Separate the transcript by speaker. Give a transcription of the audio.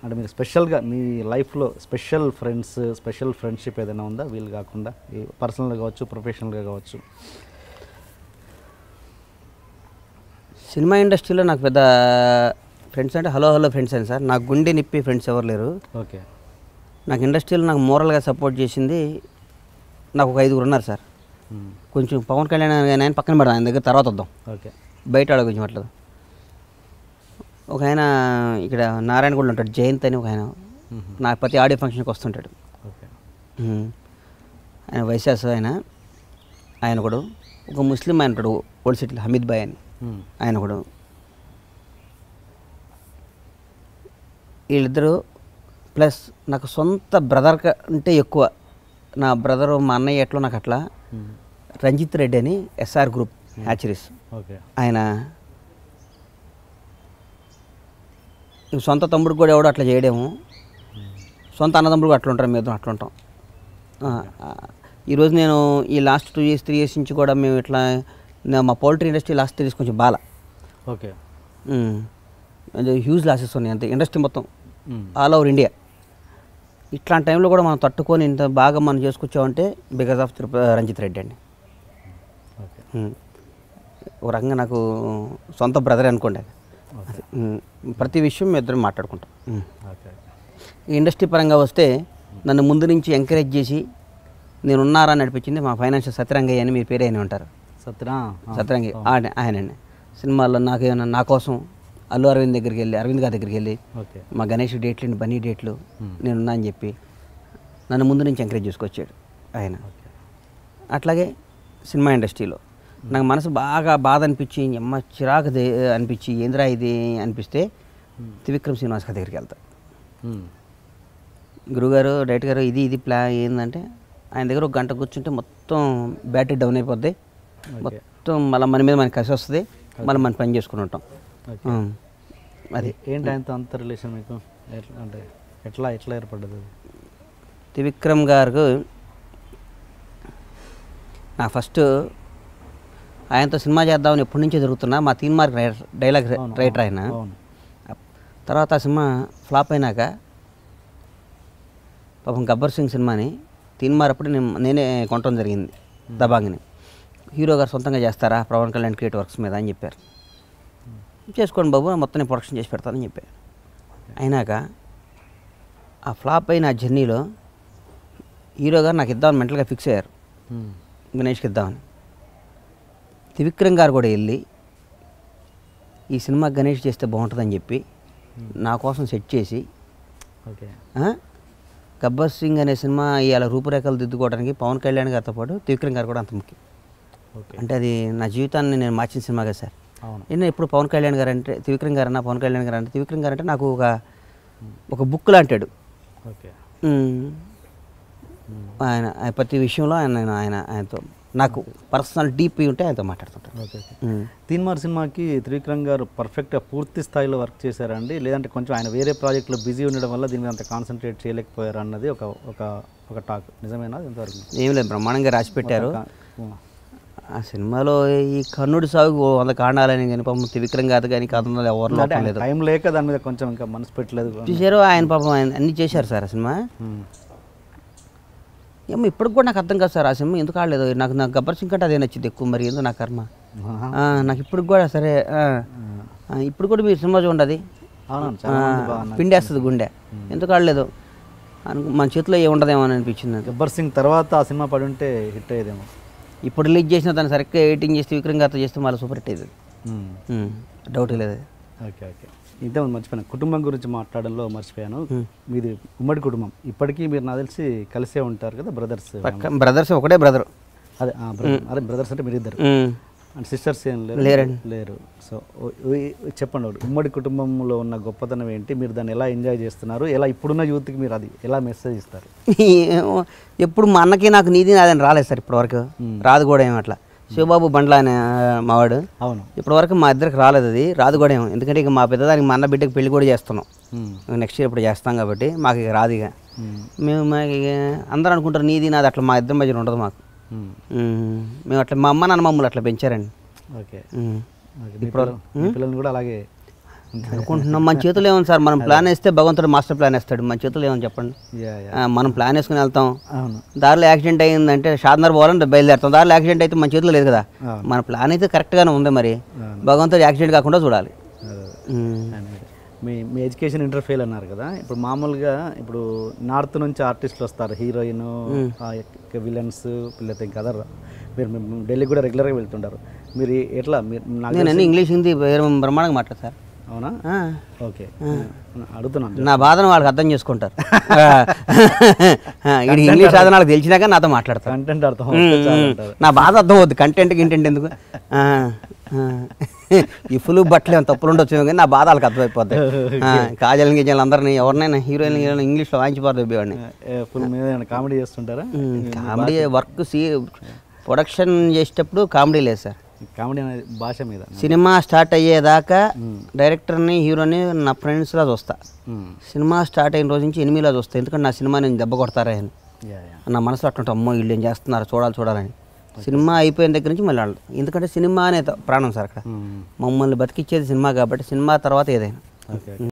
Speaker 1: అంటే మీరు స్పెషల్గా మీ లైఫ్లో స్పెషల్ ఫ్రెండ్స్, స్పెషల్ ఫ్రెండ్షిప్ ఏదైనా ఉందా వీళ్ళు కాకుండా? పర్సనల్గా కావచ్చు, ప్రొఫెషనల్గా కావచ్చు.
Speaker 2: సినిమా ఇండస్ట్రీలో నాకు పెద్ద ఫ్రెండ్స్ అంటే హలో ఫ్రెండ్స్ అని సార్. నాకు గుండె నిప్పి ఫ్రెండ్స్ ఎవరు లేరు.
Speaker 1: ఓకే.
Speaker 2: నాకు ఇండస్ట్రీలో నాకు మోరల్గా సపోర్ట్ చేసింది నాకు ఒక 5 ఉన్నారు సార్. కొంచెం పవన్ కళ్యాణ్ ఆయన పక్కన పెడదాం, ఆయన దగ్గర తర్వాత వద్దాం.
Speaker 1: ఓకే.
Speaker 2: బయట ఆడ కొంచెం అట్లా ఒక ఆయన ఇక్కడ నారాయణగూడలో ఉంటాడు, జయంత్ అని ఒక ఆయన. నా ప్రతి ఆడియో ఫంక్షన్కి వస్తుంటాడు.
Speaker 1: ఓకే.
Speaker 2: ఆయన వైశాస్ ఆయన కూడా. ఒక ముస్లిం ఆయన ఉంటాడు ఓల్డ్ సిటీలో, హమీద్ భాయ్ అని, ఆయన కూడా. వీళ్ళిద్దరూ ప్లస్ నాకు సొంత బ్రదర్ అంటే ఎక్కువ. నా బ్రదరు మా అన్నయ్య ఎట్లో నాకు అట్లా. రంజిత్ రెడ్డి అని ఎస్ఆర్ గ్రూప్ హ్యాచరీస్,
Speaker 1: ఓకే.
Speaker 2: ఆయన సొంత తమ్ముడికి కూడా ఎవడో అట్లా చేయడము, సొంత అన్నదమ్ముడు కూడా అట్లా ఉంటారు, మేము అట్లా ఉంటాం. ఈరోజు నేను ఈ లాస్ట్ 2 years 3 years నుంచి కూడా మేము ఇట్లా మా పౌల్ట్రీ ఇండస్ట్రీ లాస్ట్ 3 years కొంచెం బాగా.
Speaker 1: ఓకే.
Speaker 2: హ్యూజ్ లాసెస్ ఉన్నాయి అంతే ఇండస్ట్రీ మొత్తం ఆల్ ఓవర్ ఇండియా. ఇట్లాంటి టైంలో కూడా మనం తట్టుకొని ఇంత బాగా మనం చేసుకొచ్చామంటే బికాజ్ ఆఫ్ రంజిత్ రెడ్డి అండి. ఒక రకంగా నాకు సొంత బ్రదర్ అనుకోండి. ప్రతి విషయం మేము ఇద్దరం మాట్లాడుకుంటాం. ఈ ఇండస్ట్రీ పరంగా వస్తే నన్ను ముందు నుంచి ఎంకరేజ్ చేసి నేను ఉన్నారా నడిపించింది మా ఫైనాన్షియల్ సత్యరంగయ్య అని మీరు పేరు అయిన ఉంటారు. సత్యరంగయ్య ఆయనండి. సినిమాల్లో నాకేమన్నా నా కోసం అల్లు అరవింద్ దగ్గరికి వెళ్ళి, అరవింద్ గారి దగ్గరికి వెళ్ళి మా గణేష్ డేట్లు బన్నీ డేట్లు నేనున్నా అని చెప్పి నన్ను ముందు నుంచి ఎంకరేజ్ చేసుకొచ్చాడు ఆయన. అట్లాగే సినిమా ఇండస్ట్రీలో నాకు మనసు బాగా బాధ అనిపించి అమ్మ చిరాకు అనిపించి ఏంద్రా ఇది అనిపిస్తే త్రివిక్రమ్ శ్రీనివాస్ గారి దగ్గరికి వెళ్తా. గురుగారు డైరెక్టర్ గారు ఇది ప్లాన్ ఏంటంటే ఆయన దగ్గర 1 గంట కూర్చుంటే మొత్తం బ్యాటరీ డౌన్ అయిపోద్ది, మొత్తం మళ్ళీ మన మీద మనకి కసి వస్తుంది, మళ్ళీ మనం పని చేసుకుని ఉంటాం.
Speaker 1: అది ఏంటి ఆయనతో అంత రిలేషన్ మీకు? అంటే ఎట్లా ఏర్పడ్డది?
Speaker 2: త్రివిక్రమ్ గారు నా ఫస్ట్ ఆయనతో సినిమా చేద్దామని ఎప్పటి నుంచో జరుగుతున్నా. మా తీన్మార్క్ డైలాగ్ రైటర్ ఆయన. తర్వాత ఆ సినిమా ఫ్లాప్ అయినాక పాపం గబ్బర్ సింగ్ సినిమాని తీన్మార్ అప్పుడు నేనే కొనటం జరిగింది దబాంగ్ని. హీరో గారు సొంతంగా చేస్తారా పవన్ కళ్యాణ్ క్రియేటివ్ వర్క్స్ మీద అని చెప్పారు. చేసుకోండి బాబు, మొత్తం నేను ప్రొడక్షన్ చేసి పెడతానని చెప్పారు. అయినాక ఆ ఫ్లాప్ అయిన ఆ జర్నీలో హీరో గారు నాకు ఇద్దామని మెంటల్గా ఫిక్స్ అయ్యారు, గణేష్కి ఇద్దామని. త్రివిక్రమ్ గారు కూడా వెళ్ళి ఈ సినిమా గణేష్ చేస్తే బాగుంటుందని చెప్పి నా కోసం సెట్ చేసి గబ్బర్ సింగ్ అనే సినిమా ఇవాళ రూపురేఖలు దిద్దుకోవడానికి పవన్ కళ్యాణ్ గారితో పాటు త్రివిక్రమ్ గారు కూడా అంత ముఖ్యం. అంటే అది నా జీవితాన్ని నేను మార్చిన సినిమా కదా సార్. నేను ఎప్పుడు పవన్ కళ్యాణ్ గారు అంటే త్రివిక్రమ్ గారు అన్నా, పవన్ కళ్యాణ్ గారు అంటే త్రివిక్రమ్ గారు అంటే నాకు ఒక బుక్ లాంటాడు. ఆయన ప్రతి విషయంలో ఆయనతో నాకు పర్సనల్ డీప్ ఉంటే ఆయనతో మాట్లాడుతుంటాను.
Speaker 1: తీన్మార్ సినిమాకి త్రివిక్రమ్ గారు పర్ఫెక్ట్గా పూర్తి స్థాయిలో వర్క్ చేశారండి, లేదంటే కొంచెం ఆయన వేరే ప్రాజెక్టులో బిజీ ఉండడం వల్ల దీని మీద అంత కాన్సన్ట్రేట్ చేయలేకపోయారు అన్నది ఒక టాక్. నిజమేనా? ఎంతవరకు?
Speaker 2: ఏం లేదు, బ్రహ్మాండంగా రాసి పెట్టారు. ఆ సినిమాలో ఈ కర్ణుడి సాగు 100 కాండాలని కానీ పాపం త్రివిక్రమ్ గారు కానీ కథలో ఎవరు లేదు,
Speaker 1: టైం లేక దాని మీద కొంచెం ఇంకా మనసు పెట్టలేదు.
Speaker 2: చూసారు ఆయన పాపం ఆయన అన్నీ చేశారు సార్. ఆ సినిమా ఏమో ఇప్పటికి కూడా నాకు అర్థం కాదు సార్. ఆ సినిమా ఎందుకు ఆడలేదు నాకు గబ్బర్ సింగ్ కంటే అదే నచ్చింది ఎక్కువ. మరి ఎందుకు నా కర్మ నాకు ఇప్పటికి కూడా సరే. ఇప్పుడు కూడా మీరు సినిమా చూడండి, పిండేస్తుంది గుండె. ఎందుకు ఆడలేదు మన చేతిలో ఏముండదేమో అని అనిపించింది.
Speaker 1: గబ్బర్ సింగ్ తర్వాత ఆ సినిమా పడి ఉంటే హిట్ అయ్యేదేమో.
Speaker 2: ఇప్పుడు రిలీజ్ చేసిన దాన్ని సరిగ్గా ఎడిటింగ్ చేస్తే విక్రమ్ గారితో చేస్తే మళ్ళీ సూపర్ హిట్ అయ్యేది, డౌట్ లేదు.
Speaker 1: ఓకే. ఇంతే మర్చిపోయాను, కుటుంబం గురించి మాట్లాడడంలో మర్చిపోయాను. మీది ఉమ్మడి కుటుంబం, ఇప్పటికీ మీరు నాకు తెలిసి కలిసే ఉంటారు కదా?
Speaker 2: బ్రదర్స్ ఒకటే బ్రదర్.
Speaker 1: అదే బ్రదర్స్ అంటే మీరు ఇద్దరు, అండ్ సిస్టర్స్ ఏం లేరు. సో చెప్పండి, ఉమ్మడి కుటుంబంలో ఉన్న గొప్పతనం ఏంటి? మీరు దాన్ని ఎలా ఎంజాయ్ చేస్తున్నారు? ఎలా ఇప్పుడున్న యూత్కి మీరు అది ఎలా మెసేజ్ ఇస్తారు?
Speaker 2: ఎప్పుడు మా అన్నకి నాకు నీది నాదని రాలేదు సార్ ఇప్పటివరకు, రాదు కూడా ఏమో. అట్లా శివబాబు బండ్లా అనే మావాడు,
Speaker 1: అవును,
Speaker 2: ఇప్పటివరకు మా ఇద్దరికి రాలేదు, అది రాదు కూడా ఏమో. ఎందుకంటే ఇక మా పెద్దదానికి మా అన్న బిడ్డకి పెళ్లి కూడా చేస్తున్నాం, నెక్స్ట్ ఇయర్ ఇప్పుడు చేస్తాం కాబట్టి మాకు ఇక రాదు. ఇక మాకు అందరూ అనుకుంటారు నీది నాది, అట్లా మా ఇద్దరి మధ్యన ఉండదు మాకు. మేము అట్లా మా అమ్మ నాన్న మమ్మల్ని అట్లా పెంచారండి.
Speaker 1: ఓకే. పిల్లల్ని కూడా అలాగే
Speaker 2: అనుకుంటున్నాం. మన చేతులు ఏమని సార్, మనం ప్లాన్ వేస్తే భగవంతుడు మాస్టర్ ప్లాన్ వేస్తాడు. మన చేతులు ఏమని చెప్పండి. మనం ప్లాన్ వేసుకుని వెళ్తాం, దారిలో యాక్సిడెంట్ అయ్యిందంటే షాద్నగర్ పోవాలంటే బయలుదేరుతాం, దారిలో యాక్సిడెంట్ అయితే మన చేతిలో లేదు కదా. మన ప్లాన్ అయితే కరెక్ట్గానే ఉంది, మరి భగవంతుడు యాక్సిడెంట్ కాకుండా చూడాలి.
Speaker 1: మీ ఎడ్యుకేషన్ ఇంటర్ ఫెయిల్ అన్నారు కదా, ఇప్పుడు మామూలుగా ఇప్పుడు నార్త్ నుంచి ఆర్టిస్టులు వస్తారు, హీరోయిన్, విలన్స్, పిల్లలతో ఇంకా అదర్. మీరు ఢిల్లీ కూడా రెగ్యులర్గా వెళ్తుంటారు, మీరు ఎట్లా?
Speaker 2: నేను అన్ని ఇంగ్లీష్ హిందీ బ్రహ్మాండంగా మాట్లాడతాను సార్.
Speaker 1: అవునా? ఓకే, అడుగుతున్నాను.
Speaker 2: నా బాధను వాళ్ళకి అర్థం చేసుకుంటారు. ఇది ఇంగ్లీష్ అది నాకు తెలిసినాక నాతో మాట్లాడతారు.
Speaker 1: కంటెంట్ అర్థం,
Speaker 2: నా బాధ అర్థం అవుద్ది, కంటెంట్ ఎందుకు. ఈ ఫుల్ బట్టలు ఏమైనా తప్పులు ఉండొచ్చు కానీ నా బాధ వాళ్ళకి అర్థమైపోతాయి. కాజల్ గిజల్ అందరినీ ఎవరినైనా హీరోయిన్ ఇంగ్లీష్లో వాయించిపోతుంది వాడిని.
Speaker 1: ఫుల్ మీద కామెడీ చేస్తుంటారా?
Speaker 2: కామెడీ వర్క్ ప్రొడక్షన్ చేసేటప్పుడు కామెడీ లేదు సార్.
Speaker 1: కామెడీ అనేది భాష మీద.
Speaker 2: సినిమా స్టార్ట్ అయ్యేదాకా డైరెక్టర్ని హీరోని నా ఫ్రెండ్స్లా చూస్తా. సినిమా స్టార్ట్ అయిన రోజు నుంచి ఎనిమిదిలా చూస్తా, ఎందుకంటే నా సినిమా నేను దెబ్బ కొడతారా అని నా మనసులో అట్టుంటా. అమ్మో వీళ్ళు ఏం చేస్తున్నారు, చూడాలని. సినిమా అయిపోయిన దగ్గర నుంచి మళ్ళీ వాళ్ళు, ఎందుకంటే సినిమా అనే ప్రాణం సార్ అక్కడ. మమ్మల్ని బతికిచ్చేది సినిమా కాబట్టి సినిమా తర్వాత ఏదైనా.